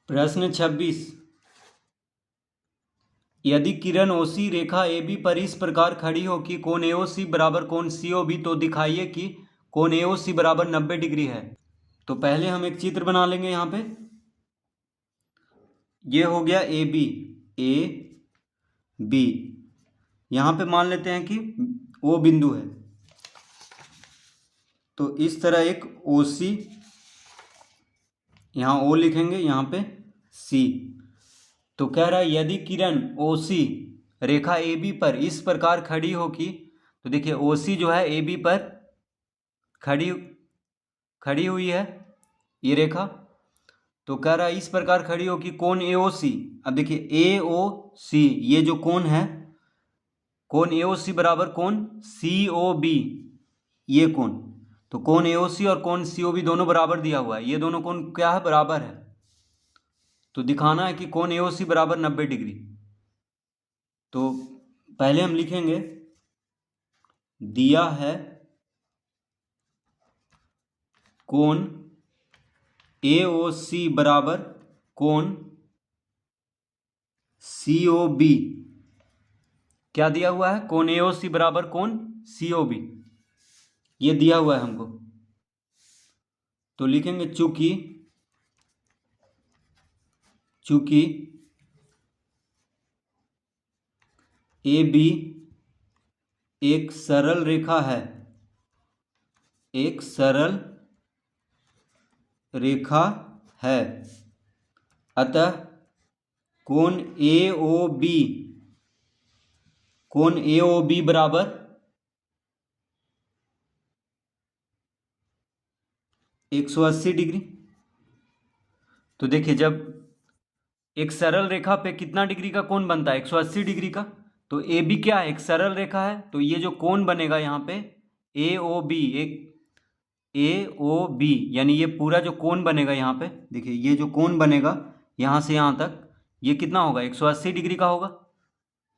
प्रश्न 26। यदि किरण ओसी रेखा A B पर इस प्रकार खड़ी हो कि कोण एओसी बराबर कोण सीओबी, तो दिखाइए कि कोण एओसी बराबर 90 डिग्री है। तो पहले हम एक चित्र बना लेंगे। यहाँ पे ये हो गया ए बी। यहाँ पे मान लेते हैं कि ओ बिंदु है, तो इस तरह एक ओ सी, यहाँ ओ लिखेंगे, यहाँ पे सी। तो कह रहा है यदि किरण ओसी रेखा ए बी पर इस प्रकार खड़ी हो कि, तो देखिए ओसी जो है ए बी पर खड़ी हुई है ये रेखा। तो कह रहा है इस प्रकार खड़ी हो कि कोण एओसी, अब देखिए एओसी ये जो कोण है, कोण एओसी बराबर कोण सीओबी, ये कोण। तो कोण एओसी और कोण सीओबी दोनों बराबर दिया हुआ है, ये दोनों कोण क्या है, बराबर है। तो दिखाना है कि कोण एओसी बराबर 90 डिग्री। तो पहले हम लिखेंगे दिया है कोण एओसी बराबर कोण सीओबी। क्या दिया हुआ है, कोण एओसी बराबर कोण सीओबी, ये दिया हुआ है हमको। तो लिखेंगे चूंकि ए बी एक सरल रेखा है, अतः कोण एओबी बराबर 180 डिग्री। तो देखिए जब एक सरल रेखा पे कितना डिग्री का कोण बनता है, 180 डिग्री का। तो ए बी क्या है, एक सरल रेखा है, तो ये जो कोण बनेगा यहाँ पे ए ओ बी, यानी ये पूरा जो कोण बनेगा यहाँ पे, देखिए ये जो कोण बनेगा यहाँ से यहाँ तक, ये कितना होगा, 180 डिग्री का होगा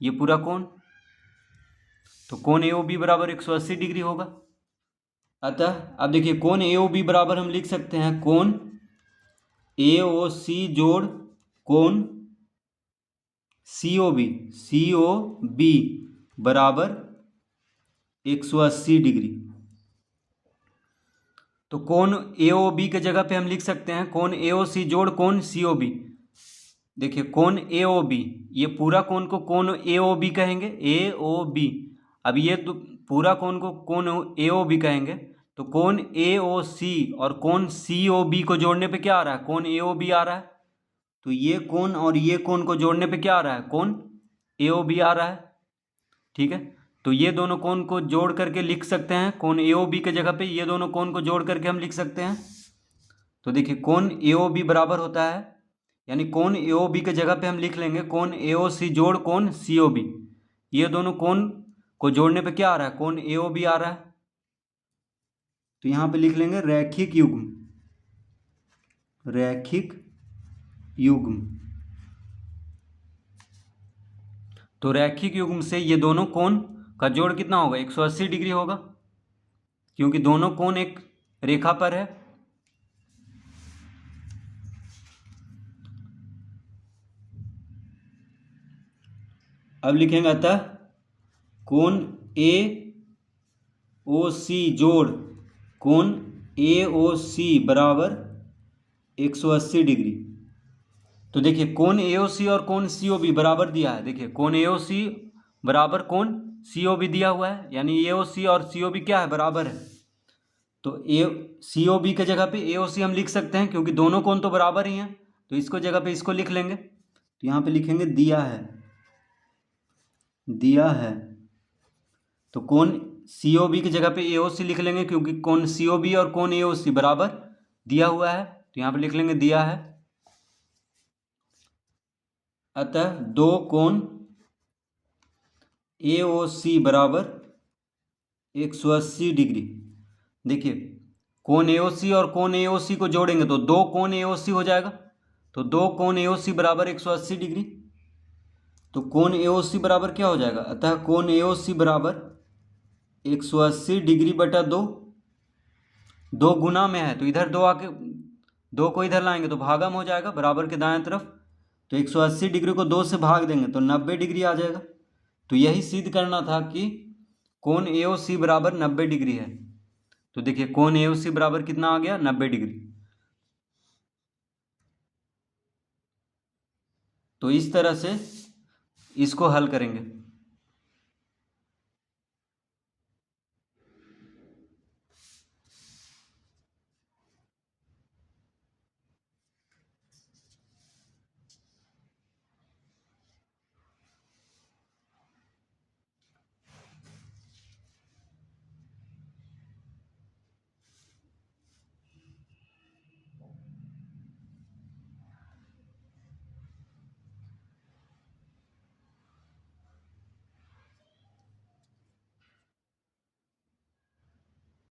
ये पूरा कोण। तो कोण ए ओ बी बराबर 180 डिग्री होगा। अतः अब देखिए कोण ए ओ बी बराबर हम लिख सकते हैं कोण ए ओ सी जोड़ कोण सी ओ बी बराबर 180 डिग्री। तो कोण ए ओ बी के जगह पे हम लिख सकते हैं कोण ए ओ सी जोड़ कोण सी ओ बी। देखिए कोण ए ओ बी, ये पूरा कोण को कोण ए ओ बी कहेंगे, ए ओ बी। अब ये तो पूरा कोण को कोण ए ओ बी कहेंगे। तो कोण ए ओ सी और कोण सी ओ बी को जोड़ने पे क्या आ रहा है, कोण ए ओ बी आ रहा है। तो ये कोण और ये कोण को जोड़ने पे क्या आ रहा है, कोण ए ओ बी आ रहा है। ठीक है, तो ये दोनों कोण को जोड़ करके लिख सकते हैं, कोण ए ओ बी के जगह पे ये दोनों कोण को जोड़ करके हम लिख सकते हैं। तो देखिए कोण ए ओ बी बराबर होता है, यानी कोण ए ओ बी के जगह पे हम लिख लेंगे कोण ए ओ सी जोड़ कोण सी ओ बी। ये दोनों कोण को जोड़ने पे क्या आ रहा है, कोण ए ओ बी आ रहा है। तो यहाँ पे लिख लेंगे रैखिक युग्म। तो रैखिक युग्म से ये दोनों कोण का जोड़ कितना होगा, 180 डिग्री होगा, क्योंकि दोनों कोण एक रेखा पर है। अब लिखेंगे अतः कोण ए ओ सी जोड़ कोण ए ओ सी बराबर 180 डिग्री। तो देखिए कोण ए ओ सी और कोण सी ओ बी बराबर दिया है। देखिए कोण ए ओ सी बराबर कोण सी ओ बी दिया हुआ है, यानी ए ओ सी और सी ओ बी क्या है, बराबर है। तो ए सी ओ बी के जगह पे ए ओ सी हम लिख सकते हैं, क्योंकि दोनों कोण तो बराबर ही हैं। तो इसको जगह पे इसको लिख लेंगे। तो यहाँ पे लिखेंगे दिया है। तो कोण सी ओ बी की जगह पे ए ओ सी लिख लेंगे, क्योंकि कोण सी ओ बी और कोण ए ओ सी बराबर दिया हुआ है। तो यहाँ पे लिख लेंगे दिया है, अतः दो कोण ए ओ सी बराबर 180 डिग्री। देखिए कोण ए ओ सी और कोण ए ओ सी को जोड़ेंगे तो दो कोण ए ओ सी हो जाएगा। तो दो कोण ए ओ सी बराबर 180 डिग्री। तो कोण ए ओ सी बराबर क्या हो जाएगा, अतः कोण ए ओ सी बराबर 180 डिग्री बटा 2। 2 गुना में है तो इधर 2 आके 2 को इधर लाएंगे तो भागम हो जाएगा बराबर के दाएं तरफ, तो 180 डिग्री को 2 से भाग देंगे तो 90 डिग्री आ जाएगा। तो यही सिद्ध करना था कि कोण ए ओ सी बराबर 90 डिग्री है। तो देखिए कोण ए ओ सी बराबर कितना आ गया, 90 डिग्री। तो इस तरह से इसको हल करेंगे।